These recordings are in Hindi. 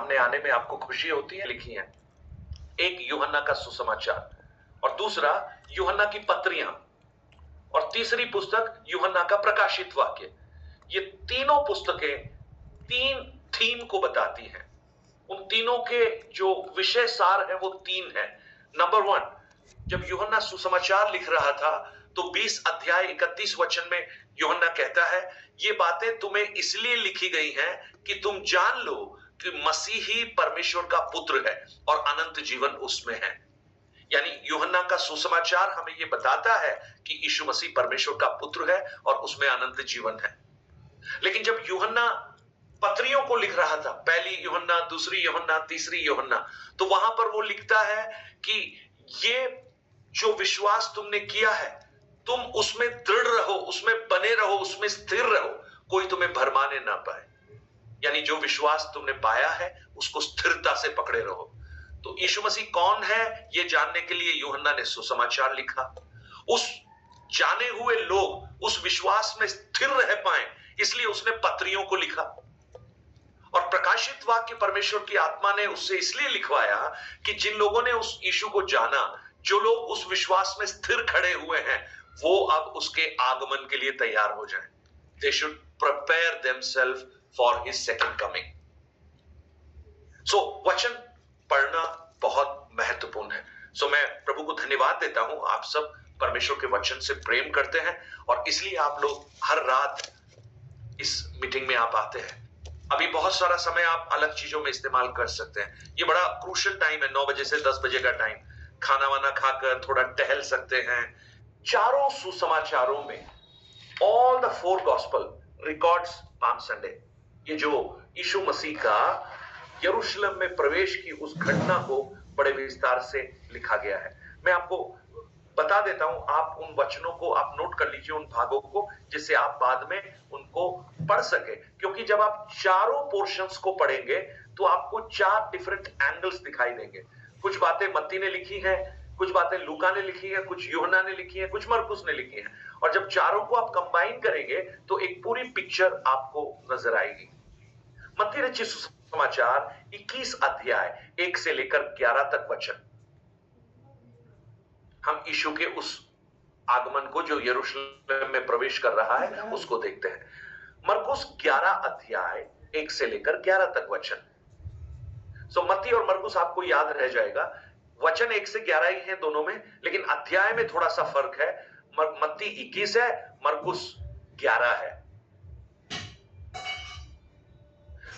सामने आने में आपको खुशी होती है? लिखी है एक यूहन्ना का सुसमाचार, और दूसरा यूहन्ना की पत्रियां, और तीसरी पुस्तक यूहन्ना का प्रकाशित वाक्य। ये तीनों पुस्तकें तीन थीम को बताती हैं। उन तीनों के जो विषय सार है वो तीन है। नंबर वन, जब यूहन्ना सुसमाचार लिख रहा था तो 20 अध्याय 31 वचन में यूहन्ना कहता है, ये बातें तुम्हें इसलिए लिखी गई हैं कि तुम जान लो कि मसीह ही परमेश्वर का पुत्र है और अनंत जीवन उसमें है। यानी यूहन्ना का सुसमाचार हमें यह बताता है कि यीशु मसीह परमेश्वर का पुत्र है और उसमें अनंत जीवन है। लेकिन जब यूहन्ना पत्रियों को लिख रहा था, पहली यूहन्ना, दूसरी यूहन्ना, तीसरी यूहन्ना, तो वहां पर वो लिखता है कि ये जो विश्वास तुमने किया है, तुम उसमें दृढ़ रहो, उसमें बने रहो, उसमें स्थिर रहो, कोई तुम्हें भरमाने ना पाए। यानी जो विश्वास तुमने पाया है उसको स्थिरता से पकड़े रहो। तो यीशु मसीह कौन है ये जानने के लिए यूहन्ना ने सुसमाचार लिखा। उस जाने हुए लोग उस विश्वास में स्थिर रह पाए, इसलिए उसने पत्रियों को लिखा। और प्रकाशित वाक्य परमेश्वर की आत्मा ने उससे इसलिए लिखवाया कि जिन लोगों ने उस यीशु को जाना, जो लोग उस विश्वास में स्थिर खड़े हुए हैं, वो अब उसके आगमन के लिए तैयार हो जाएं। They should prepare themselves for his second coming. So वचन पढ़ना बहुत महत्वपूर्ण है। So मैं प्रभु को धन्यवाद देता हूं, आप सब परमेश्वर के वचन से प्रेम करते हैं और इसलिए आप लोग हर रात इस मीटिंग में आप आते हैं। अभी बहुत सारा समय आप अलग चीजों में इस्तेमाल कर सकते हैं। ये बड़ा क्रूशियल टाइम है, 9 बजे से 10 बजे का टाइम। खाना वाना खाकर थोड़ा टहल सकते हैं। चारों सुसमाचारों में all the 4 gospel records palm Sunday, ये जो यीशु मसीह का यरूशलेम में प्रवेश की उस घटना को बड़े विस्तार से लिखा गया है। मैं आपको बता देता हूं, आप उन वचनों को आप नोट कर लीजिए, उन भागों को, जिससे आप बाद में उनको पढ़ सके। क्योंकि जब आप चारों पोर्शंस को पढ़ेंगे तो आपको 4 डिफरेंट एंगल्स दिखाई देंगे। कुछ बातें मत्ती ने लिखी हैं, कुछ बातें लूका ने लिखी है, कुछ यूहन्ना ने लिखी है, कुछ मरकुस ने लिखी है। और जब चारों को आप कंबाइन करेंगे तो एक पूरी पिक्चर आपको नजर आएगी। मत्ती रचित सुसमाचार 21 अध्याय 1 से लेकर 11 तक वचन, हम यीशु के उस आगमन को जो यरूशलेम में प्रवेश कर रहा है उसको देखते हैं। मरकुस 11 अध्याय 1 से लेकर 11 तक वचन। सो मत्ती और मरकुस आपको याद रह जाएगा, वचन 1 से 11 ही है दोनों में, लेकिन अध्याय में थोड़ा सा फर्क है। मत्ती 21 है, मरकुस 11 है।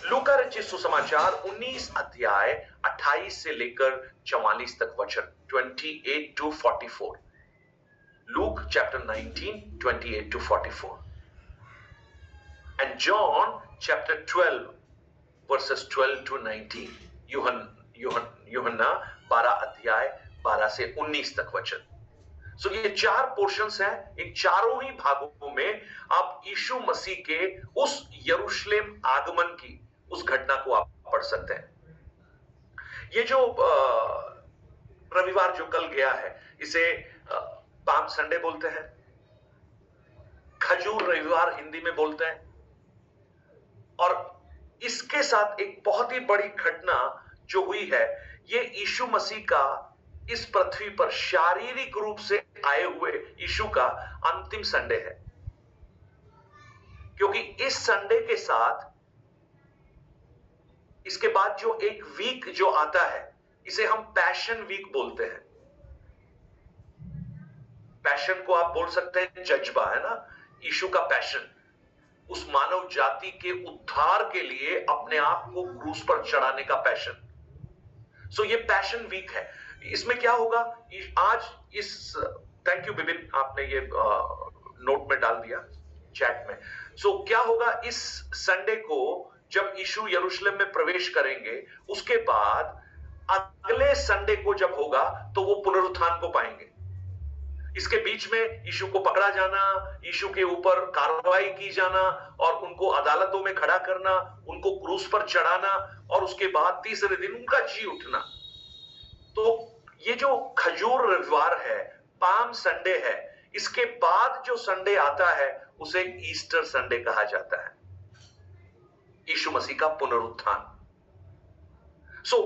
लूका रचित सुसमाचार 19 अध्याय 28 से लेकर 44 तक वचन, 28 to 44। Luke chapter 19, 28 to 44. And John chapter 12, verses 12 to 19. यूहन्ना 12 अध्याय 12 से 19 तक वचन। सो ये 4 पोर्शंस हैं। इन चारों ही भागों में आप यीशु मसीह के उस यरूशलेम आगमन की उस घटना को आप पढ़ सकते हैं। ये जो रविवार जो कल गया है, इसे पाम संडे बोलते हैं, खजूर रविवार हिंदी में बोलते हैं। और इसके साथ एक बहुत ही बड़ी घटना जो हुई है, ये यीशु मसीह का इस पृथ्वी पर शारीरिक रूप से आए हुए यीशु का अंतिम संडे है। क्योंकि इस संडे के साथ इसके बाद जो एक वीक जो आता है, इसे हम पैशन वीक बोलते हैं। पैशन को आप बोल सकते हैं जज्बा, है ना, यीशु का पैशन, उस मानव जाति के उद्धार के लिए अपने आप को क्रूस पर चढ़ाने का पैशन। सो ये पैशन वीक है। इसमें क्या होगा आज इस, थैंक यू बिबिन, आपने ये नोट में डाल दिया चैट में। सो क्या होगा इस संडे को, जब यीशु यरूशलेम में प्रवेश करेंगे, उसके बाद अगले संडे को जब होगा तो वो पुनरुत्थान को पाएंगे। इसके बीच में यीशु को पकड़ा जाना, यीशु के ऊपर कार्रवाई की जाना और उनको अदालतों में खड़ा करना, उनको क्रूस पर चढ़ाना और उसके बाद तीसरे दिन उनका जी उठना। तो ये जो खजूर रविवार है, पाम संडे है, इसके बाद जो संडे आता है उसे ईस्टर संडे कहा जाता है, यीशु मसीह का पुनरुत्थान। सो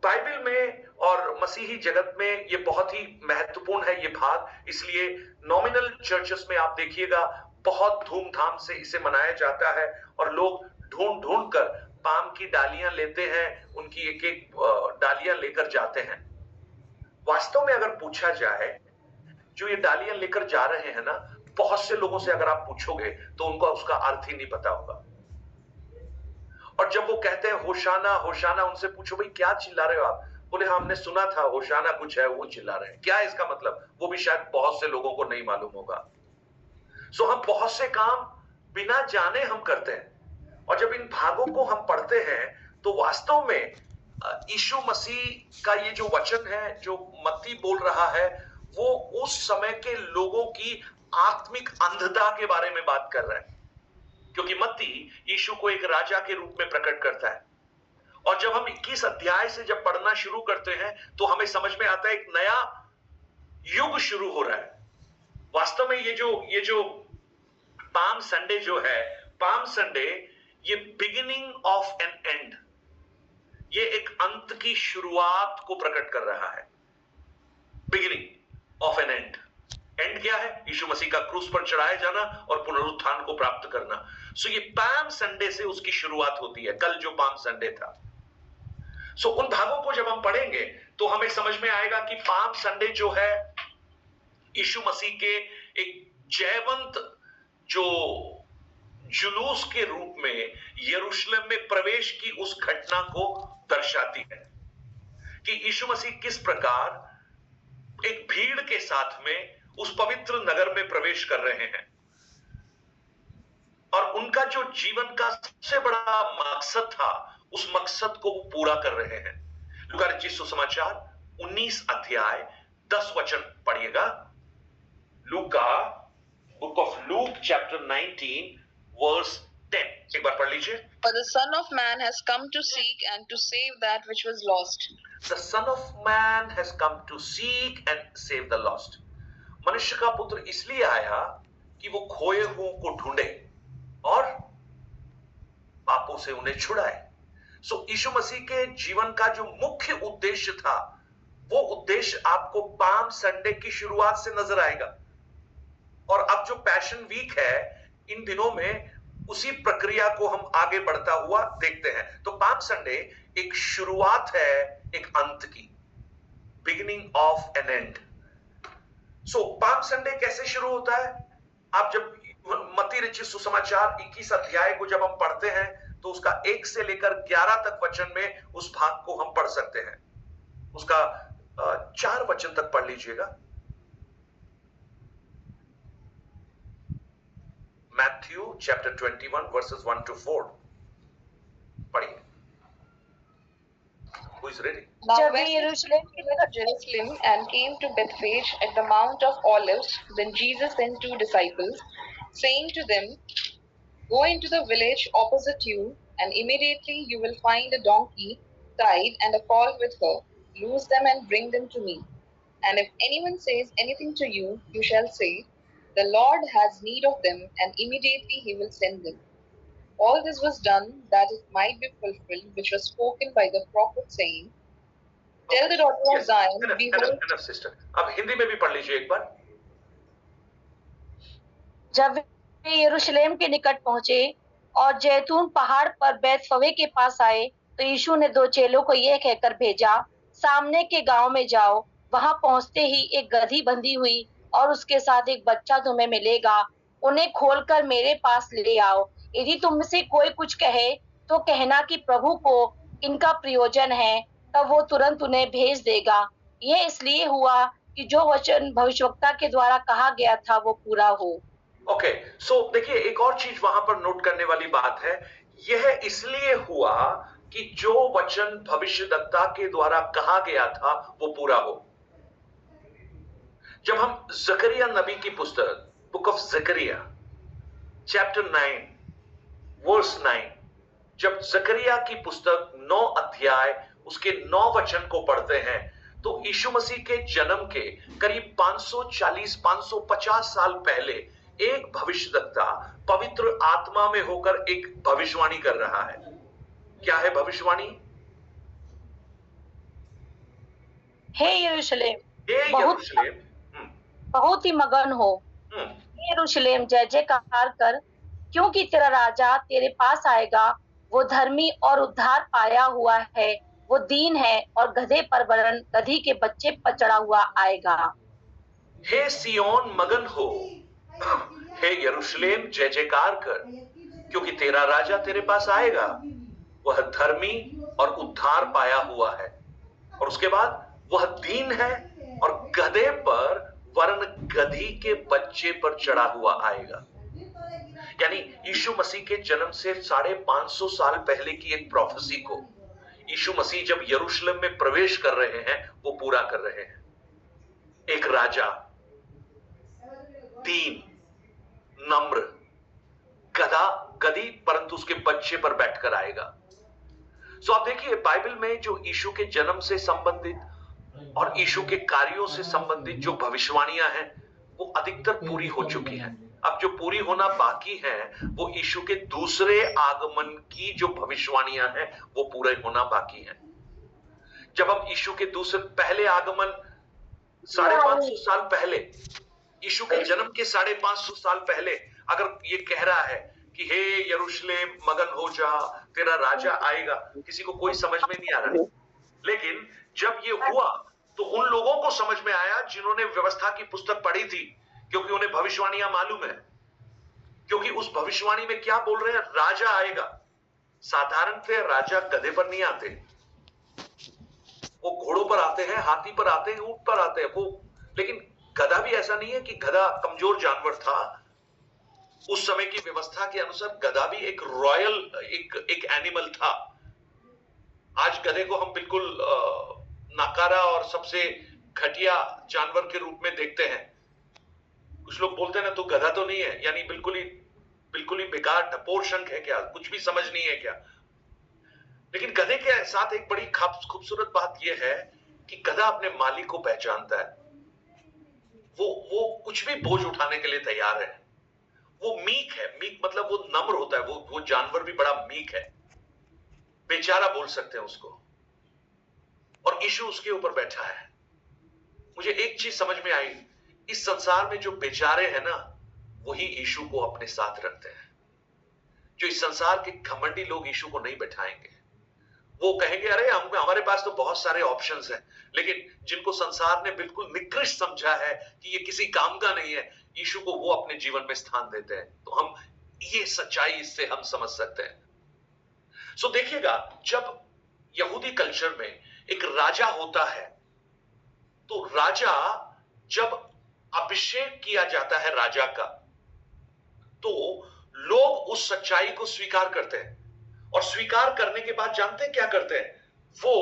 बाइबल में और मसीही जगत में ये बहुत ही महत्वपूर्ण है ये भाग, इसलिए नॉमिनल चर्चेस में आप देखिएगा बहुत धूमधाम से इसे मनाया जाता है और लोग ढूंढ ढूंढ कर पाम की डालियां लेते हैं, उनकी एक एक डालियां लेकर जाते हैं। वास्तव में अगर पूछा जाए, जो ये डालियां लेकर जा रहे हैं ना, बहुत से लोगों से अगर आप पूछोगे तो उनको उसका अर्थ ही नहीं पता होगा। और जब वो कहते हैं होशाना होशाना, उनसे पूछो भाई क्या चिल्ला रहे हो आप? बोले हमने सुना था होशाना कुछ है, वो चिल्ला रहे हैं। क्या है इसका मतलब? वो भी शायद बहुत से लोगों को नहीं मालूम होगा। सो हम बहुत से काम बिना जाने हम करते हैं, और जब इन भागों को हम पढ़ते हैं तो वास्तव में यीशु मसीह का ये जो वचन है जो मत्ती बोल रहा है, वो उस समय के लोगों की आत्मिक अंधता के बारे में बात कर रहा है, क्योंकि मत्ती यीशु को एक राजा के रूप में प्रकट करता है। और जब हम 21 अध्याय से जब पढ़ना शुरू करते हैं तो हमें समझ में आता है एक नया युग शुरू हो रहा है। वास्तव में ये जो पाम संडे जो है, पाम संडे ये बिगिनिंग ऑफ एन एंड, ये एक अंत की शुरुआत को प्रकट कर रहा है। Beginning of an end. End क्या है? यीशु मसीह का क्रूस पर चढ़ाया जाना और पुनरुत्थान को प्राप्त करना। सो ये पाम संडे से उसकी शुरुआत होती है, कल जो पाम संडे था। सो उन भागों को जब हम पढ़ेंगे तो हमें समझ में आएगा कि पाम संडे जो है यीशु मसीह के एक जयवंत जो जुलूस के रूप में यरूशलेम में प्रवेश की उस घटना को दर्शाती है कि यीशु मसीह किस प्रकार एक भीड़ के साथ में उस पवित्र नगर में प्रवेश कर रहे हैं और उनका जो जीवन का सबसे बड़ा मकसद था, उस मकसद को पूरा कर रहे हैं। लूका रचित सुसमाचार 19 अध्याय 10 वचन पढ़िएगा। लूका, book of Luke chapter 19 verse 10, एक बार पढ़ लीजिए। For the Son of Man has come to seek and to save that which was lost. The Son of Man has come to seek and save the lost. मनुष्य का पुत्र इसलिए आया कि वो खोए हुओं को ढूंढे और पापों से उन्हें छुड़ाए। सो यीशु मसीह के जीवन का जो मुख्य उद्देश्य था, वो उद्देश्य आपको पाम संडे की शुरुआत से नजर आएगा। और अब जो पैशन वीक है, इन दिनों में उसी प्रक्रिया को हम आगे बढ़ता हुआ देखते हैं। तो पाम संडे एक शुरुआत है एक अंत की, beginning of an end. So Palm Sunday कैसे शुरू होता है? आप जब मत्ती रचित सुसमाचार 21 अध्याय को जब हम पढ़ते हैं तो उसका 1 से लेकर 11 तक वचन में उस भाग को हम पढ़ सकते हैं। उसका 4 वचन तक पढ़ लीजिएगा। Matthew chapter 21 verses 1 to 4 पढ़िए। Who is ready? Now when he left Jerusalem and came to Bethphage at the Mount of Olives, then Jesus sent 2 disciples, saying to them, Go into the village opposite you, and immediately you will find a donkey tied and a colt with her. Loose them and bring them to me. And if anyone says anything to you, you shall say, The Lord has need of them, and immediately he will send them. All this was done that it might be fulfilled, which was spoken by the prophet, saying, Tell the daughter of Zion, behold. Enough, sister. अब हिंदी में भी पढ़ लीजिए एक बार। जब वे यरूशलेम के निकट पहुंचे और जैतून पहाड़ पर बैतफगे के पास आए, तो यीशु ने 2 चेलों को यह कहकर भेजा, सामने के गांव में जाओ, वहां पहुंचते ही एक गधी बंधी हुई और उसके साथ एक बच्चा तुम्हें मिलेगा, उन्हें खोलकर मेरे पास ले आओ। यदि तुमसे कोई कुछ कहे तो कहना कि प्रभु को इनका प्रयोजन है, तब वो तुरंत उन्हें भेज देगा। यह इसलिए हुआ कि जो वचन भविष्यवक्ता के द्वारा कहा गया था वो पूरा हो। ओके, सो देखिए एक और चीज वहां पर नोट करने वाली बात है। यह इसलिए हुआ कि जो वचन भविष्यवक्ता के द्वारा कहा गया था वो पूरा हो। जब हम जकरिया नबी की पुस्तक, बुक ऑफ जकरिया चैप्टर 9 वर्स 9, जब जकरिया की पुस्तक 9 अध्याय उसके 9 वचन को पढ़ते हैं तो यीशु मसीह के जन्म के करीब 540-550 साल पहले एक भविष्यवक्ता पवित्र आत्मा में होकर एक भविष्यवाणी कर रहा है। क्या है भविष्यवाणी? हे यरूशलेम हे बहुत यरूशलेम, बहुत ही मगन हो, हे यरूशलेम जय जयकार कर, क्योंकि तेरा राजा तेरे पास आएगा। वो धर्मी और उद्धार पाया हुआ है, वो दीन है और गधे पर वरन गधी के बच्चे पर चढ़ा हुआ आएगा। हे सियोन मगन हो, हे यरूशलेम जय जयकार कर, क्योंकि तेरा राजा तेरे पास आएगा। वह धर्मी और उद्धार पाया हुआ है, और उसके बाद वह दीन है और गधे पर वरन गधी के बच्चे पर चढ़ा हुआ आएगा। यानी यीशु मसीह के जन्म से 550 साल पहले की एक प्रोफेसी को यीशु मसीह जब यरूशलेम में प्रवेश कर रहे हैं वो पूरा कर रहे हैं। एक राजा, दीन, नम्र, गधी परंतु उसके बच्चे पर बैठकर आएगा। सो आप देखिए बाइबल में जो यीशु के जन्म से संबंधित और यीशु के कार्यों से संबंधित जो भविष्यवाणियां हैं वो अधिकतर पूरी हो चुकी हैं। अब जो पूरी होना बाकी है वो यीशु के दूसरे आगमन की जो भविष्यवाणियां हैं वो पूरे होना बाकी है। जब हम यीशु के दूसरे पहले आगमन 550 साल पहले, यीशु के जन्म के 550 साल पहले अगर ये कह रहा है कि हे यरूशलेम मगन हो जा, तेरा राजा आएगा, किसी को कोई समझ में नहीं आ रहा। लेकिन जब ये हुआ तो उन लोगों को समझ में आया जिन्होंने व्यवस्था की पुस्तक पढ़ी थी, क्योंकि उन्हें भविष्यवाणियां मालूम है। क्योंकि उस भविष्यवाणी में क्या बोल रहे हैं, राजा आएगा। साधारणतः राजा गधे पर नहीं आते, वो घोड़ों पर आते हैं, हाथी पर आते हैं, ऊंट पर आते हैं वो। लेकिन गधा भी ऐसा नहीं है कि गधा कमजोर जानवर था। उस समय की व्यवस्था के अनुसार गधा भी एक रॉयल एक एनिमल था। आज गधे को हम बिल्कुल नाकारा और सबसे घटिया जानवर के रूप में देखते हैं। कुछ लोग बोलते हैं ना तो गधा तो नहीं है, यानी बिल्कुल ही बेकार ढपोर शंख है क्या, कुछ भी समझ नहीं है क्या। लेकिन गधे के साथ एक बड़ी खूबसूरत बात यह है कि गधा अपने मालिक को पहचानता है। वो कुछ भी बोझ उठाने के लिए तैयार है। वो मीक है, मीक मतलब वो नम्र होता है। वो जानवर भी बड़ा मीक है, बेचारा बोल सकते हैं उसको। और यीशु उसके ऊपर बैठा है। मुझे एक चीज समझ में आई, इस संसार में जो बेचारे हैं ना वही यीशु को अपने साथ रखते हैं। जो इस संसार के घमंडी लोग यीशु को नहीं बैठाएंगे। वो कहेंगे अरे हमारे पास तो बहुत सारे ऑप्शंस हैं। लेकिन जिनको संसार ने बिल्कुल निकृष्ट समझा है कि ये किसी काम का नहीं है, यीशु को वो अपने जीवन में स्थान देते हैं। तो हम ये सच्चाई इससे हम समझ सकते हैं। सो देखिएगा, जब यहूदी कल्चर में एक राजा होता है तो राजा जब अभिषेक किया जाता है राजा का, तो लोग उस सच्चाई को स्वीकार करते हैं। और स्वीकार करने के बाद जानते हैं क्या करते हैं, वो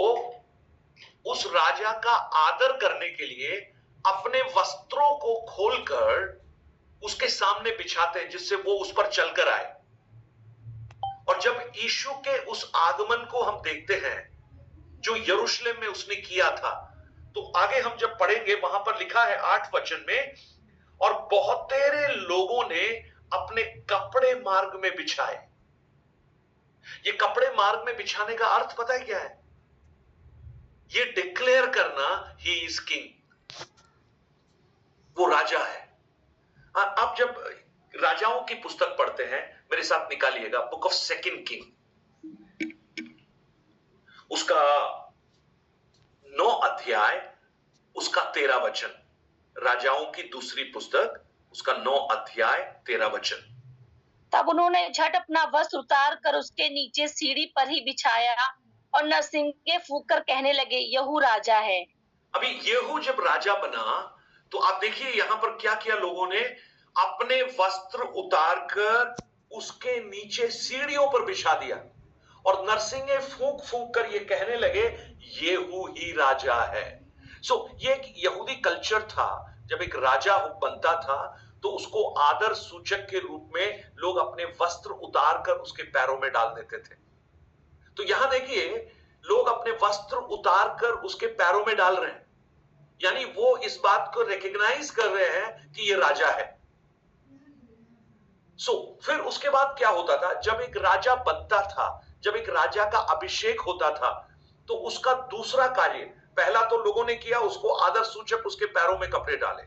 उस राजा का आदर करने के लिए अपने वस्त्रों को खोलकर उसके सामने बिछाते हैं जिससे वो उस पर चलकर आए। और जब यीशु के उस आगमन को हम देखते हैं जो यरूशलेम में उसने किया था, तो आगे हम जब पढ़ेंगे वहां पर लिखा है 8 वचन में, और बहुत तेरे लोगों ने अपने कपड़े मार्ग में बिछाए। ये कपड़े मार्ग में बिछाने का अर्थ पता है क्या है? ये डिक्लेयर करना ही इज किंग, वो राजा है। आप जब राजाओं की पुस्तक पढ़ते हैं, मेरे साथ निकालिएगा बुक ऑफ 2 किंग, उसका 9 अध्याय, उसका 13 वचन। राजाओं की दूसरी पुस्तक, उसका 9 अध्याय 13 वचन। तब उन्होंने झट अपना वस्त्र उतार कर उसके नीचे सीढ़ी पर ही बिछाया और नरसिंगे फूंक कर कहने लगे, यहू राजा है। अभी येहू जब राजा बना तो आप देखिए यहां पर क्या किया लोगों ने, अपने वस्त्र उतारकर उसके नीचे सीढ़ियों पर बिछा दिया और नरसिंगे फूंक फूंक कर ये कहने लगे, येहू ही राजा है। ये एक यहूदी कल्चर था। जब एक राजा बनता था तो उसको आदर सूचक के रूप में लोग अपने वस्त्र उतारकर उसके पैरों में डाल देते थे। तो यहां देखिए लोग अपने वस्त्र उतारकर उसके पैरों में डाल रहे हैं, यानी वो इस बात को रिकॉग्नाइज कर रहे हैं कि ये राजा है। फिर उसके बाद क्या होता था, जब एक राजा बनता था, जब एक राजा का अभिषेक होता था, तो उसका दूसरा कार्य, पहला तो लोगों ने किया, उसको आदर सूचक उसके पैरों में कपड़े डाले,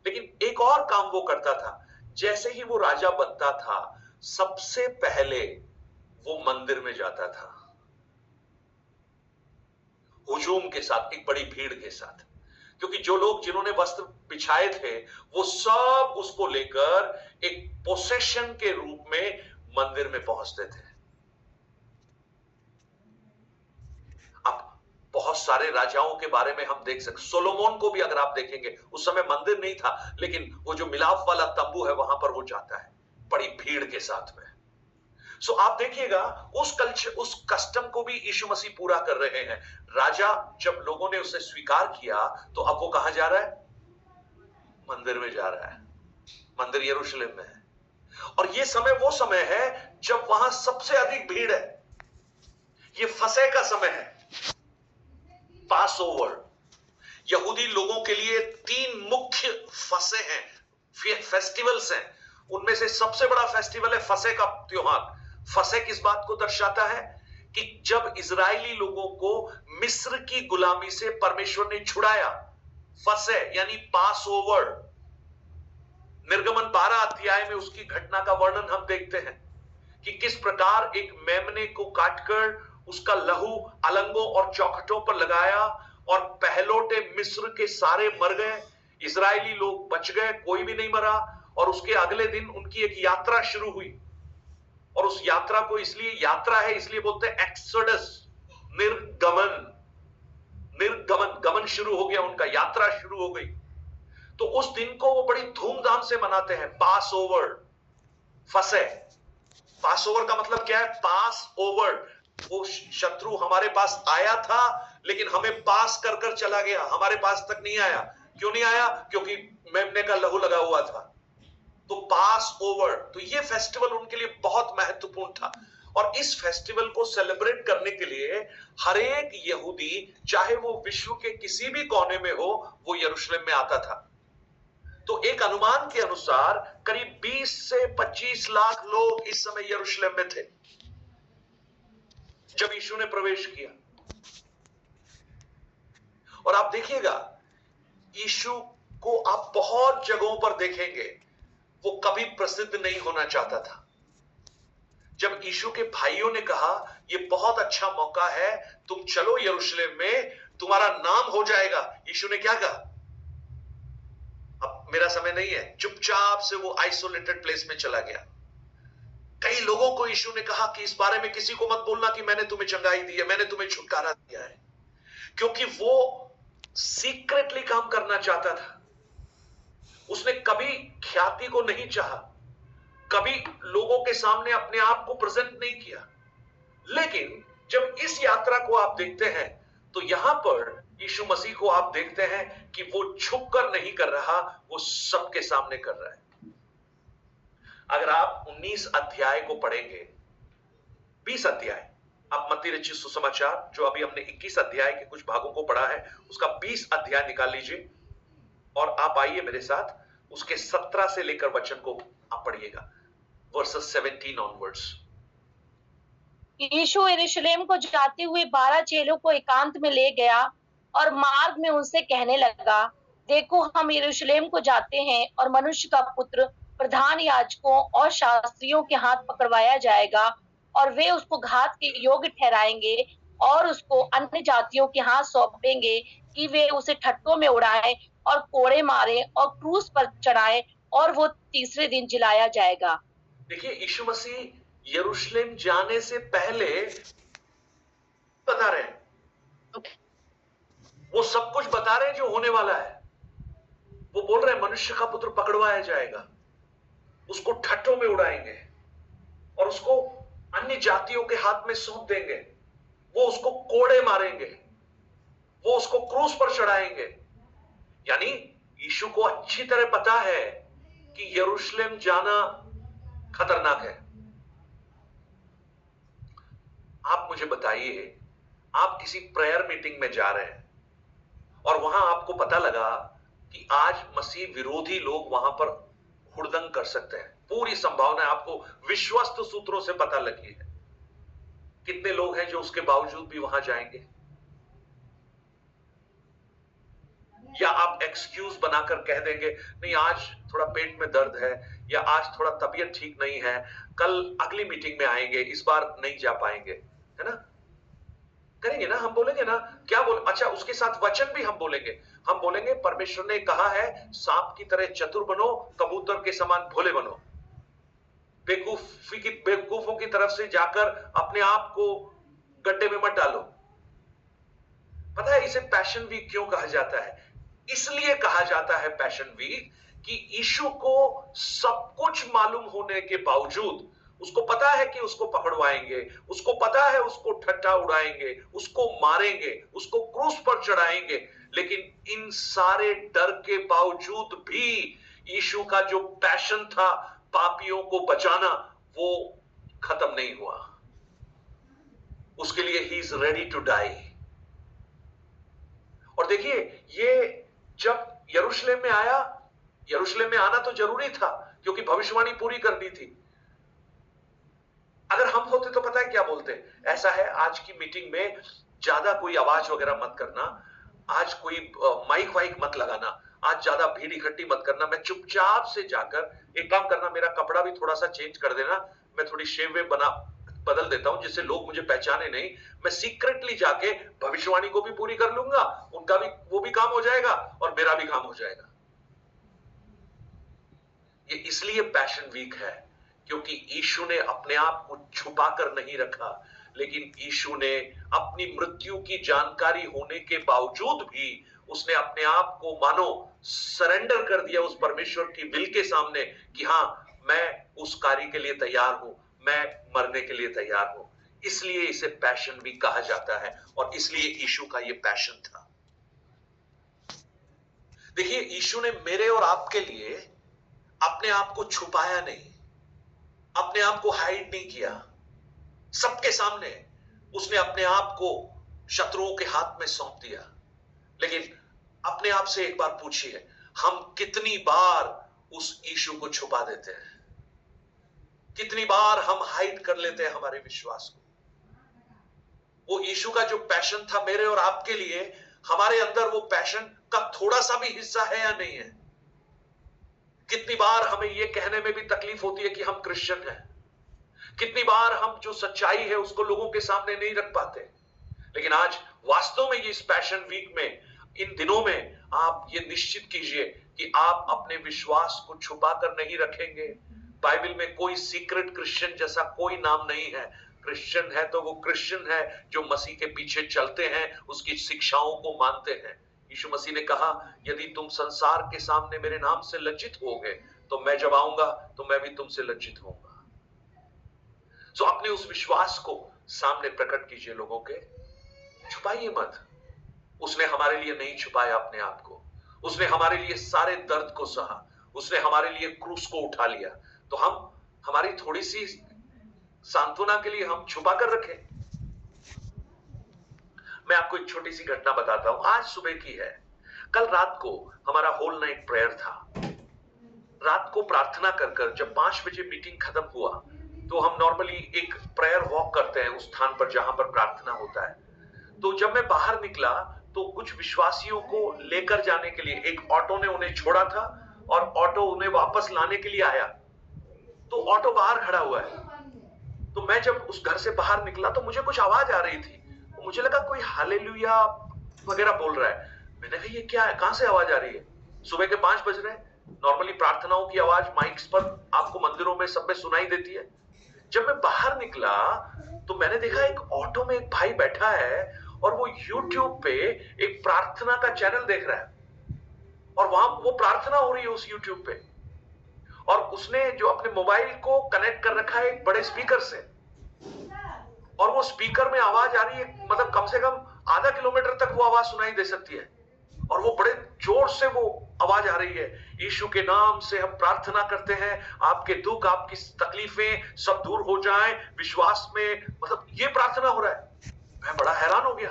लेकिन एक और काम वो करता था। जैसे ही वो राजा बनता था, सबसे पहले वो मंदिर में जाता था, हुजूम के साथ, एक बड़ी भीड़ के साथ, क्योंकि जो लोग जिन्होंने वस्त्र बिछाए थे वो सब उसको लेकर एक पोसेशन के रूप में मंदिर में पहुंचते थे। अब बहुत सारे राजाओं के बारे में हम देख सकते, सोलोमन को भी अगर आप देखेंगे, उस समय मंदिर नहीं था, लेकिन वो जो मिलाप वाला तंबू है वहां पर वो जाता है बड़ी भीड़ के साथ में। सो आप देखिएगा उस कल्चर, उस कस्टम को भी यीशु मसीह पूरा कर रहे हैं। राजा जब लोगों ने उसे स्वीकार किया तो अब वो कहां जा रहा है? मंदिर में जा रहा है। मंदिर यरूशलेम में है, और ये समय वो समय है जब वहां सबसे अधिक भीड़ है। ये फसह का समय है, पास ओवर। यहूदी लोगों के लिए 3 मुख्य फसह हैं, फेस्टिवल्स हैं। उनमें से सबसे बड़ा फेस्टिवल है फसह का त्योहार। फसह किस बात को दर्शाता है? कि जब इजरायली लोगों को मिस्र की गुलामी से परमेश्वर ने छुड़ाया। फसह यानी पास ओवर। निर्गमन 12 अध्याय में उसकी घटना का वर्णन हम देखते हैं कि किस प्रकार एक मेमने को काटकर उसका लहू अलंगों और चौखटों पर लगाया, और पहलोटे मिस्र के सारे मर गए, इजरायली लोग बच गए, कोई भी नहीं मरा। और उसके अगले दिन उनकी एक यात्रा शुरू हुई, और उस यात्रा को इसलिए यात्रा है, इसलिए बोलते हैं एक्सोडस, निर्गमन। निर्गमन, गमन शुरू हो गया उनका, यात्रा शुरू हो गई। तो उस दिन को वो बड़ी धूमधाम से मनाते हैं, पास ओवर, फसह। पास ओवर का मतलब क्या है? पास ओवर। वो शत्रु हमारे पास आया था, लेकिन हमें पास कर कर चला गया, हमारे पास तक नहीं आया। क्यों नहीं आया? क्योंकि मेमने का लहू लगा हुआ था। तो पास ओवर, तो ये फेस्टिवल उनके लिए बहुत महत्वपूर्ण था। और इस फेस्टिवल को सेलिब्रेट करने के लिए हर एक यहूदी, चाहे वो विश्व के किसी भी कोने में हो, वो यरूशलेम में आता था। तो एक अनुमान के अनुसार करीब 20 से 25 लाख लोग इस समय यरूशलेम में थे जब यीशु ने प्रवेश किया। और आप देखिएगा, यीशु को आप बहुत जगहों पर देखेंगे, वो कभी प्रसिद्ध नहीं होना चाहता था। जब यीशु के भाइयों ने कहा ये बहुत अच्छा मौका है, तुम चलो यरूशलेम में, तुम्हारा नाम हो जाएगा, यीशु ने क्या कहा? अब मेरा समय नहीं है। चुपचाप से वो आइसोलेटेड प्लेस में चला गया। कई लोगों को यीशु ने कहा कि इस बारे में किसी को मत बोलना कि मैंने तुम्हें चंगाई दी है, मैंने तुम्हें छुटकारा दिया है, क्योंकि वो सीक्रेटली काम करना चाहता था। उसने कभी ख्याति को नहीं चाहा, कभी लोगों के सामने अपने आप को प्रेजेंट नहीं किया। लेकिन जब इस यात्रा को आप देखते हैं तो यहां पर यीशु मसीह को आप देखते हैं कि वो छुपकर नहीं कर रहा, वो सबके सामने कर रहा है। अगर आप 19 अध्याय को पढ़ेंगे, 20 अध्याय, आप मत्ती रचित सुसमाचार जो अभी हमने 21 अध्याय के कुछ भागों को पढ़ा है, उसका 20 अध्याय निकाल लीजिए और आप आइए मेरे साथ, उसके 17 से लेकर वचन को आप पढ़िएगा, वर्सेस 17 ऑनवर्ड्स। यीशु यरूशलेम को जाते हुए 12 चेलों को एकांत में ले गया और मार्ग में उनसे कहने लगा, देखो हम यरूशलेम को जाते हैं और मनुष्य का पुत्र प्रधान याजकों और शास्त्रियों के हाथ पकड़वाया जाएगा, और वे उसको घात के योग्य ठहराएंगे और उसको अन्य जातियों के हाथ सौंपेंगे कि वे उसे ठट्टों में उड़ाएं और कोड़े मारे और क्रूस पर चढ़ाए, और वो तीसरे दिन जिलाया जाएगा। देखिए, यीशु मसीह यरूशलेम जाने से पहले बता रहे हैं, वो सब कुछ बता रहे हैं जो होने वाला है। वो बोल रहे हैं मनुष्य का पुत्र पकड़वाया जाएगा, उसको ठट्ठों में उड़ाएंगे और उसको अन्य जातियों के हाथ में सौंप देंगे, वो उसको कोड़े मारेंगे, वो उसको क्रूस पर चढ़ाएंगे। यानी यीशु को अच्छी तरह पता है कि यरूशलेम जाना खतरनाक है। आप मुझे बताइए, आप किसी प्रेयर मीटिंग में जा रहे हैं और वहां आपको पता लगा कि आज मसीह विरोधी लोग वहां पर हुड़दंग कर सकते हैं, पूरी संभावना आपको विश्वस्त सूत्रों से पता लगी है। कितने लोग हैं जो उसके बावजूद भी वहां जाएंगे? या आप एक्सक्यूज बनाकर कह देंगे नहीं आज थोड़ा पेट में दर्द है, या आज थोड़ा तबीयत ठीक नहीं है, कल अगली मीटिंग में आएंगे, इस बार नहीं जा पाएंगे, है ना? करेंगे ना, हम बोलेंगे ना, क्या बोल, अच्छा उसके साथ वचन भी हम बोलेंगे। हम बोलेंगे परमेश्वर ने कहा है सांप की तरह चतुर बनो, कबूतर के समान भोले बनो। बेवकूफों की तरफ से जाकर अपने आप को गड्ढे में मत डालो। पता है इसे पैशन वीक क्यों कहा जाता है? इसलिए कहा जाता है पैशन वीक कि यीशु को सब कुछ मालूम होने के बावजूद उसको पता है कि उसको पकड़वाएंगे, उसको पता है उसको ठट्ठा उड़ाएंगे, उसको मारेंगे, उसको क्रूस पर चढ़ाएंगे, लेकिन इन सारे डर के बावजूद भी यीशु का जो पैशन था पापियों को बचाना, वो खत्म नहीं हुआ। उसके लिए ही इज रेडी टू डाई। और देखिए ये जब यरूशलेम में आया, यरूशलेम में आना तो जरूरी था क्योंकि भविष्यवाणी पूरी करनी थी। अगर हम होते तो पता है क्या बोलते? ऐसा है आज की मीटिंग में ज्यादा कोई आवाज वगैरह मत करना, आज कोई माइक वाइक मत लगाना, आज ज्यादा भीड़ इकट्ठी मत करना, मैं चुपचाप से जाकर एक काम करना, मेरा कपड़ा भी थोड़ा सा चेंज कर देना, मैं थोड़ी शेव वे बदल देता हूं जिससे लोग मुझे पहचाने नहीं, मैं सीक्रेटली जाके भविष्यवाणी को भी पूरी कर लूंगा, उनका भी वो भी काम हो जाएगा और मेरा भी काम हो जाएगा। ये इसलिए पैशन वीक है क्योंकि यीशु ने अपने आप को छुपा कर नहीं रखा, लेकिन यीशु ने अपनी मृत्यु की जानकारी होने के बावजूद भी उसने अपने आप को मानो सरेंडर कर दिया उस परमेश्वर की विल के सामने कि हां मैं उस कार्य के लिए तैयार हूं, मैं मरने के लिए तैयार हूं। इसलिए इसे पैशन भी कहा जाता है और इसलिए यीशु का यह पैशन था। देखिए यीशु ने मेरे और आपके लिए अपने आप को छुपाया नहीं, अपने आप को हाइड नहीं किया, सबके सामने उसने अपने आप को शत्रुओं के हाथ में सौंप दिया। लेकिन अपने आप से एक बार पूछिए, हम कितनी बार उस यीशु को छुपा देते हैं? कितनी बार हम हाइड कर लेते हैं हमारे विश्वास को? वो यीशु का जो पैशन था मेरे और आपके लिए, हमारे अंदर वो पैशन का थोड़ा सा भी हिस्सा है या नहीं है? कितनी बार हमें ये कहने में भी तकलीफ होती है कि हम क्रिश्चियन हैं, कितनी बार हम जो सच्चाई है उसको लोगों के सामने नहीं रख पाते। लेकिन आज वास्तव में इस पैशन वीक में, इन दिनों में आप ये निश्चित कीजिए कि आप अपने विश्वास को छुपा कर नहीं रखेंगे। बाइबल में कोई सीक्रेट क्रिश्चियन जैसा कोई नाम नहीं है। क्रिश्चियन है तो वो क्रिश्चियन है जो मसीह के पीछे चलते हैं, उसकी शिक्षाओं को मानते हैं। यीशु मसीह ने कहा, यदि तुम संसार के सामने मेरे नाम से लज्जित होगे तो मैं जब आऊंगा तो मैं भी तुमसे लज्जित होऊंगा। सो अपने उस विश्वास को सामने प्रकट कीजिए लोगों के, छुपाइए मत। उसने हमारे लिए नहीं छुपाया अपने आप को, उसने हमारे लिए सारे दर्द को सहा, उसने हमारे लिए क्रूस को उठा लिया। तो हम हमारी थोड़ी सी सांत्वना के लिए हम छुपा कर रखें? मैं आपको एक छोटी सी घटना बताता हूं, आज सुबह की है। कल रात को हमारा होल नाइट प्रेयर था। रात को प्रार्थना कर जब 5 बजे मीटिंग खत्म हुआ तो हम नॉर्मली एक प्रेयर वॉक करते हैं उस स्थान पर जहां पर प्रार्थना होता है। तो जब मैं बाहर निकला तो कुछ विश्वासियों को लेकर जाने के लिए एक ऑटो ने उन्हें छोड़ा था और ऑटो उन्हें वापस लाने के लिए आया। तो ऑटो बाहर खड़ा हुआ है। तो मैं जब उस घर से बाहर निकला तो मुझे कुछ आवाज आ रही थी, मुझे लगा कोई हालेलुया वगैरह बोल रहा है। मैंने कहा ये क्या है, कहां से आवाज आ रही है? सुबह के 5 बज रहे हैं। नॉर्मली प्रार्थनाओं की आवाज माइक्स पर आपको मंदिरों में सब में सुनाई देती है। जब मैं बाहर निकला तो मैंने देखा एक ऑटो में एक भाई बैठा है और वो YouTube पे एक प्रार्थना का चैनल देख रहा है और वहां वो प्रार्थना हो रही है उस YouTube पे। और उसने जो अपने मोबाइल को कनेक्ट कर रखा है एक बड़े स्पीकर से, और वो स्पीकर में आवाज आ रही है, मतलब कम से कम आधा किलोमीटर तक वो आवाज सुनाई दे सकती है। और वो बड़े जोर से वो आवाज आ रही है, यीशु के नाम से हम प्रार्थना करते हैं, आपके दुख आपकी तकलीफें सब दूर हो जाएं विश्वास में। मतलब ये प्रार्थना हो रहा है। मैं बड़ा हैरान हो गया।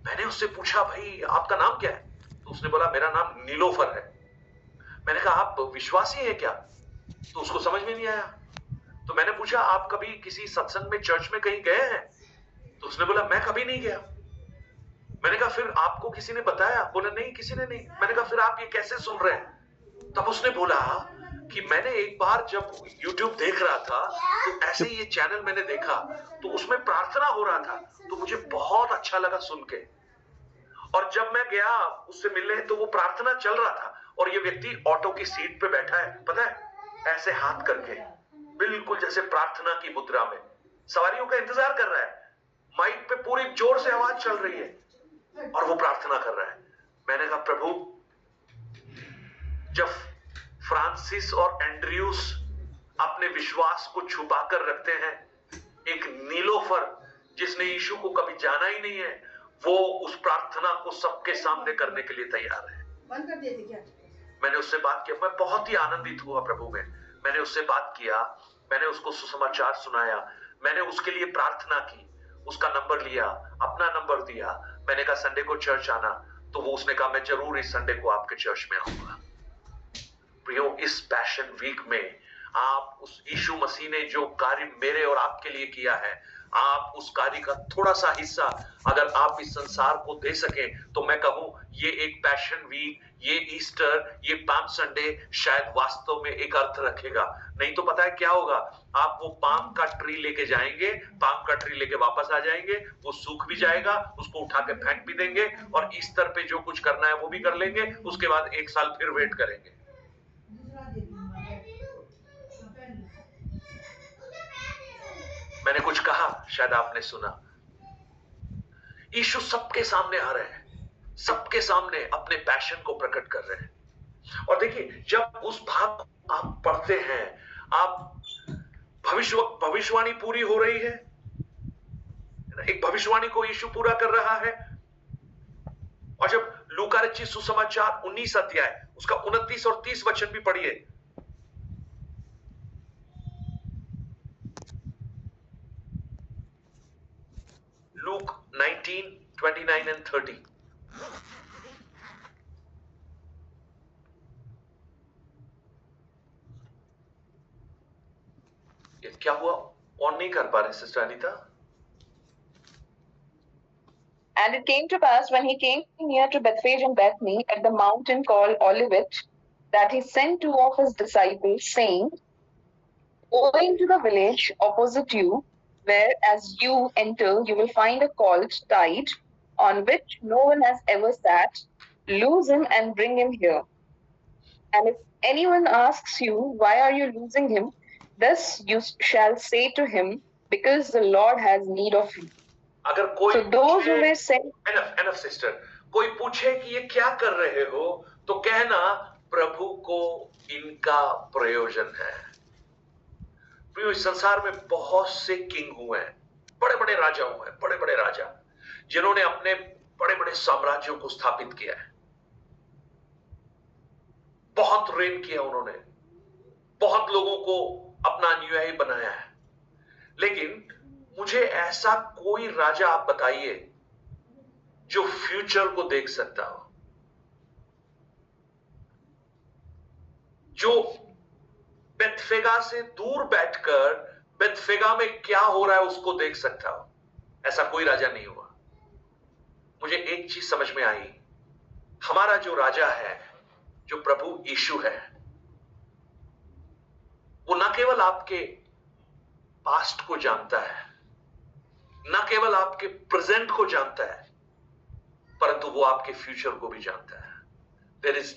मैंने उससे पूछा, भाई आपका नाम क्या है? तो उसने बोला मेरा नाम नीलोफर है। मैंने कहा आप विश्वासी हैं क्या? तो उसको समझ में नहीं आया। तो मैंने पूछा आप कभी किसी सत्संग में, चर्च में कहीं गए हैं? तो उसने बोला मैं कभी नहीं गया। मैंने कहा फिर आपको किसी ने बताया? बोला नहीं, किसी ने नहीं। मैंने कहा फिर आप ये कैसे सुन रहे हैं? तब उसने बोला कि मैंने एक बार जब YouTube देख रहा था तो ऐसे ही ये चैनल मैंने देखा, तो उसमें प्रार्थना हो रहा था, तो मुझे बहुत अच्छा लगा सुन के। और जब मैं गया उससे मिलने तो वो प्रार्थना चल रहा था और ये व्यक्ति ऑटो की सीट पे बैठा है, पता है, ऐसे हाथ करके, बिल्कुल जैसे प्रार्थना की मुद्रा में सवारियों का इंतजार कर रहा है। माइक पे पूरी जोर से आवाज चल रही है और वो प्रार्थना कर रहा है। मैंने कहा प्रभु, जब फ्रांसिस और एंड्रयूस अपने विश्वास को छुपा कर रखते हैं, एक नीलोफर जिसने यीशु को कभी जाना ही नहीं है, वो उस प्रार्थना को सबके सामने करने के लिए तैयार है। बंद कर दिए थे क्या? मैंने उससे बात किया, मैं बहुत ही आनंदित हुआ प्रभु में। मैंने उससे बात किया, मैंने उसको सुसमाचार सुनाया, मैंने उसके लिए प्रार्थना की, उसका नंबर लिया, अपना नंबर दिया। मैंने कहा संडे को चर्च आना, तो वो उसने कहा मैं जरूर इस संडे को आपके चर्च में आऊंगा। प्रियो, इस पैशन वीक में आप उस यीशु मसीह ने जो कार्य मेरे और आपके लिए किया है, आप उस कार्य का थोड़ा सा हिस्सा अगर आप इस संसार को दे सकें, तो मैं कहूं ये एक पैशन वीक, ये ईस्टर, ये पाम संडे शायद वास्तव में एक अर्थ रखेगा। नहीं तो पता है क्या होगा, आप वो पाम का ट्री लेके जाएंगे, पाम का ट्री लेके वापस आ जाएंगे, वो सूख भी जाएगा, उसको उठा के फेंक भी देंगे और ईस्टर पे जो कुछ करना है वो भी कर लेंगे, उसके बाद एक साल फिर वेट करेंगे। मैंने कुछ कहा, शायद आपने सुना। यीशु सबके सामने आ रहे हैं, सबके सामने अपने पैशन को प्रकट कर रहे हैं। और देखिए, जब उस भाग को आप पढ़ते हैं, आप भविष्यवाणी पूरी हो रही है, एक भविष्यवाणी को यीशु पूरा कर रहा है। और जब लूका रचित सुसमाचार 19 अध्याय उसका 29 और 30 वचन भी पढ़िए। Luke 19, 29 and 30. ये क्या हुआ? ऑन नहीं कर पा रहे sister Anita? And it came to pass when he came near to Bethphage and Bethany at the mountain called Olivet, that he sent 2 of his disciples, saying, go into the village opposite you, where as you enter you will find a colt tied, on which no one has ever sat. Loose him and bring him here. And if anyone asks you, why are you loosing him? Thus you shall say to him, because the Lord has need of him. अगर कोई So those who were sent, enough sister, कोई पूछे कि ये क्या कर रहे हो, तो कहना प्रभु को इनका प्रयोजन है। प्रियो, इस संसार में बहुत से किंग हुए हैं, बड़े बड़े राजा हुए हैं, बड़े बड़े राजा जिन्होंने अपने बड़े बड़े साम्राज्यों को स्थापित किया है। बहुत रेन किया उन्होंने, बहुत लोगों को अपना अनुयायी बनाया है। लेकिन मुझे ऐसा कोई राजा आप बताइए जो फ्यूचर को देख सकता हो, जो बेतफेगा से दूर बैठकर बेतफेगा में क्या हो रहा है उसको देख सकता हो। ऐसा कोई राजा नहीं हुआ। मुझे एक चीज समझ में आई, हमारा जो राजा है, जो प्रभु यीशु है, वो न केवल आपके पास्ट को जानता है, न केवल आपके प्रेजेंट को जानता है, परंतु वो आपके फ्यूचर को भी जानता है। There is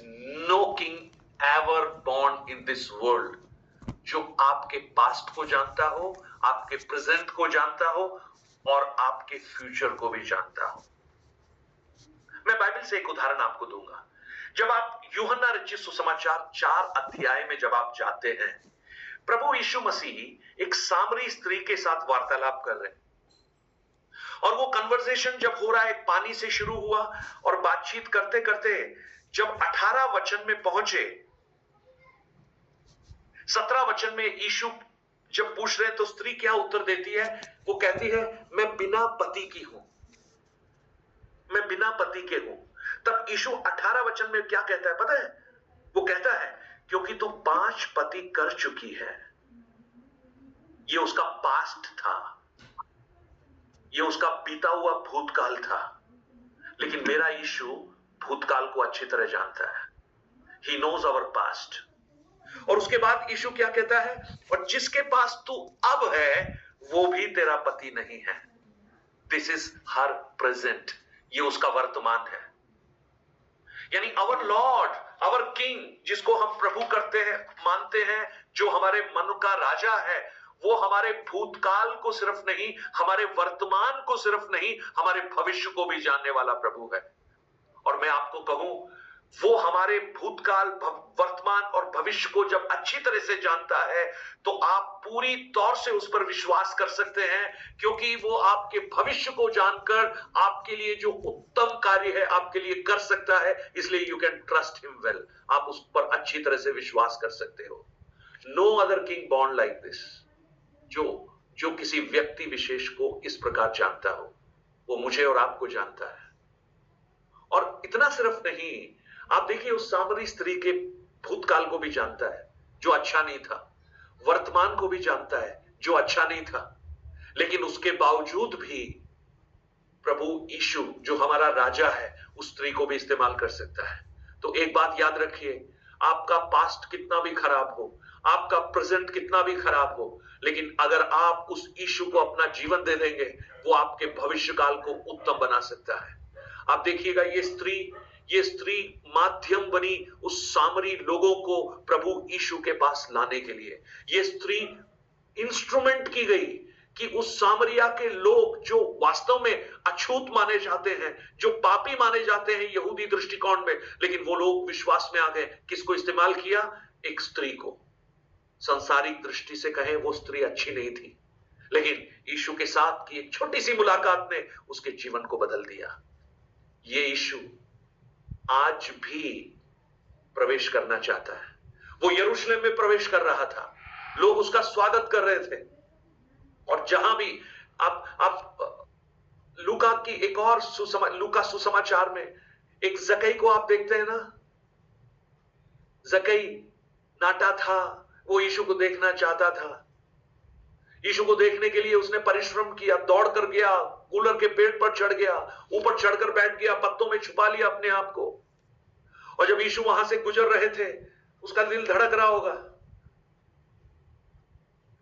no king ever born in this world जो आपके पास्ट को जानता हो, आपके प्रेजेंट को जानता हो और आपके फ्यूचर को भी जानता हो। मैं बाइबल से एक उदाहरण आपको दूंगा। जब आप यूहन्ना रचित सुसमाचार 4 अध्याय में जब आप जाते हैं, प्रभु यीशु मसीह एक सामरी स्त्री के साथ वार्तालाप कर रहे हैं और वो कन्वर्सेशन जब हो रहा है, पानी से शुरू हुआ और बातचीत करते करते जब 18 वचन में पहुंचे, 17 वचन में यीशु जब पूछ रहे हैं तो स्त्री क्या उत्तर देती है? वो कहती है मैं बिना पति की हूं, मैं बिना पति के हूं। तब यीशु 18 वचन में क्या कहता है पता है? वो कहता है क्योंकि तू 5 पति कर चुकी है। ये उसका पास्ट था, ये उसका बीता हुआ भूतकाल था। मेरा यीशु भूतकाल को अच्छी तरह जानता है। He knows our past. और उसके बाद यीशु क्या कहता है, और जिसके पास तू अब है वो भी तेरा पति नहीं है। दिस इज हर प्रेजेंट, ये उसका वर्तमान है। यानी आवर लॉर्ड, आवर किंग, जिसको हम प्रभु करते हैं, मानते हैं, जो हमारे मन का राजा है, वो हमारे भूतकाल को सिर्फ नहीं, हमारे वर्तमान को सिर्फ नहीं, हमारे भविष्य को भी जानने वाला प्रभु है। और मैं आपको कहूं, वो हमारे भूतकाल, वर्तमान और भविष्य को जब अच्छी तरह से जानता है तो आप पूरी तौर से उस पर विश्वास कर सकते हैं, क्योंकि वो आपके भविष्य को जानकर आपके लिए जो उत्तम कार्य है आपके लिए कर सकता है, इसलिए you can trust him well. आप उस पर अच्छी तरह से विश्वास कर सकते हो। No other king born like this, जो किसी व्यक्ति विशेष को इस प्रकार जानता हो, वो मुझे और आपको जानता है। और इतना सिर्फ नहीं, आप देखिए उस सामरी स्त्री के भूतकाल को भी जानता है जो अच्छा नहीं था, वर्तमान को भी जानता है जो अच्छा नहीं था, लेकिन उसके बावजूद भी प्रभु यीशु जो हमारा राजा है उस स्त्री को भी इस्तेमाल कर सकता है। तो एक बात याद रखिए, आपका पास्ट कितना भी खराब हो, आपका प्रेजेंट कितना भी खराब हो, लेकिन अगर आप उस यीशु को अपना जीवन दे देंगे, वो आपके भविष्य काल को उत्तम बना सकता है। आप देखिएगा, ये स्त्री माध्यम बनी उस सामरी लोगों को प्रभु यीशु के पास लाने के लिए। ये स्त्री इंस्ट्रूमेंट की गई कि उस सामरिया के लोग जो वास्तव में अछूत माने जाते हैं, जो पापी माने जाते हैं यहूदी दृष्टिकोण में, लेकिन वो लोग विश्वास में आ गए। किसको इस्तेमाल किया? एक स्त्री को। संसारिक दृष्टि से कहें वो स्त्री अच्छी नहीं थी, लेकिन यीशु के साथ की एक छोटी सी मुलाकात ने उसके जीवन को बदल दिया। ये यीशु आज भी प्रवेश करना चाहता है। वो यरूशलेम में प्रवेश कर रहा था, लोग उसका स्वागत कर रहे थे। और जहां भी आप लूका की एक और लूका सुसमाचार में एक जकई को आप देखते हैं ना। जकई नाटा था, वो यीशु को देखना चाहता था। यीशु को देखने के लिए उसने परिश्रम किया, दौड़ कर गया, कूलर के पेड़ पर चढ़ गया, ऊपर चढ़कर बैठ गया, पत्तों में छुपा लिया अपने आप को। और जब यीशु वहां से गुजर रहे थे, उसका दिल धड़क रहा होगा।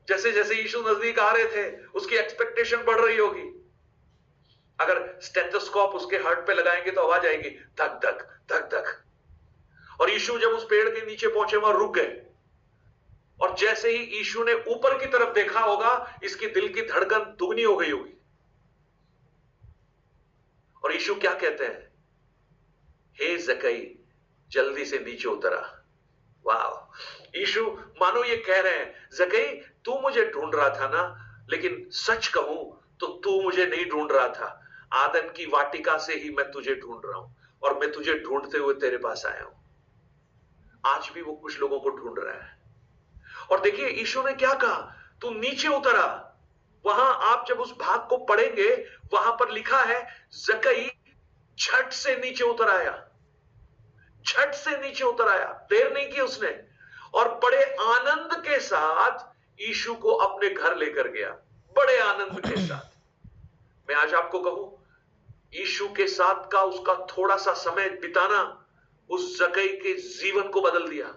जैसे जैसे यीशु नजदीक आ रहे थे, उसकी एक्सपेक्टेशन बढ़ रही होगी। अगर स्टेथोस्कोप उसके हार्ट पे लगाएंगे तो आवाज आएगी, धक धक धक धक। और यीशु जब उस पेड़ के नीचे पहुंचे, वहां रुक गए। और जैसे ही यीशु ने ऊपर की तरफ देखा होगा, इसके दिल की धड़कन दुगनी हो गई होगी। और यीशु क्या कहते हैं? हे जकई, जल्दी से नीचे उतरा। वाह! यीशु मानो ये कह रहे हैं, जकई तू मुझे ढूंढ रहा था ना, लेकिन सच कहूं तो तू मुझे नहीं ढूंढ रहा था। आदम की वाटिका से ही मैं तुझे ढूंढ रहा हूं, और मैं तुझे ढूंढते हुए तेरे पास आया हूं। आज भी वो कुछ लोगों को ढूंढ रहा है। और देखिए यीशु ने क्या कहा, तू नीचे उतरा। वहां आप जब उस भाग को पढ़ेंगे, वहां पर लिखा है जकई झट से नीचे उतर आया, झट से नीचे उतर आया, देर नहीं की उसने, और बड़े आनंद के साथ यीशु को अपने घर लेकर गया, बड़े आनंद के साथ। मैं आज आपको कहूं, यीशु के साथ का उसका थोड़ा सा समय बिताना उस जकई के जीवन को बदल दिया।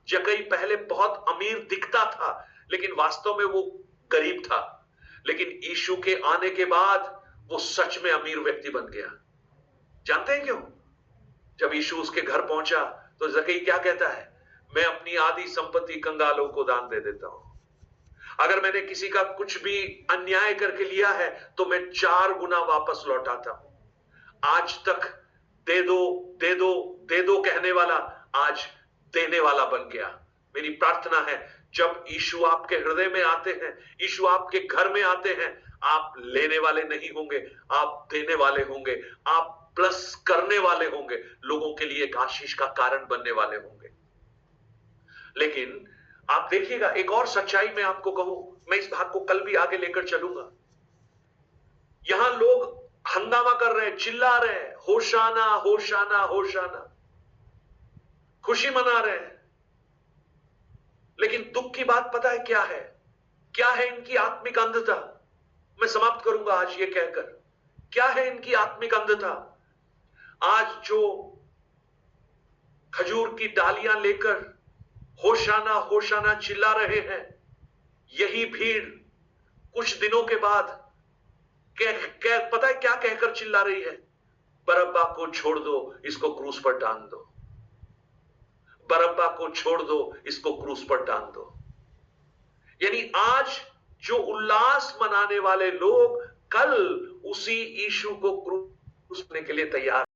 जकई पहले बहुत अमीर दिखता था, लेकिन वास्तव में वो गरीब था। लेकिन यीशु के आने के बाद वो सच में अमीर व्यक्ति बन गया। जानते हैं क्यों? जब यीशु उसके घर पहुंचा तो जकई क्या कहता है? मैं अपनी आधी संपत्ति कंगालों को दान दे देता हूं। अगर मैंने किसी का कुछ भी अन्याय करके लिया है तो मैं 4 गुना वापस लौटाता हूं। आज तक दे दो दे दो दे दो कहने वाला आज देने वाला बन गया। मेरी प्रार्थना है, जब यीशु आपके हृदय में आते हैं, यीशु आपके घर में आते हैं, आप लेने वाले नहीं होंगे, आप देने वाले होंगे, आप प्लस करने वाले होंगे, लोगों के लिए एक आशीष का कारण बनने वाले होंगे। लेकिन आप देखिएगा, एक और सच्चाई मैं आपको कहूं, मैं इस भाग को कल भी आगे लेकर चलूंगा। यहां लोग हंगामा कर रहे हैं, चिल्ला रहे हैं, होशाना होशाना होशाना, खुशी मना रहे हैं। लेकिन दुख की बात पता है क्या है? क्या है इनकी आत्मिक अंधता? मैं समाप्त करूंगा आज ये कहकर, क्या है इनकी आत्मिक अंधता? आज जो खजूर की डालियां लेकर होशाना होशाना चिल्ला रहे हैं, यही भीड़ कुछ दिनों के बाद पता है क्या कहकर चिल्ला रही है? बरअब्बा को छोड़ दो, इसको क्रूस पर टांग दो। बरअब्बा को छोड़ दो, इसको क्रूस पर टांग दो। यानी आज जो उल्लास मनाने वाले लोग कल उसी यीशु को क्रूस करने के लिए तैयार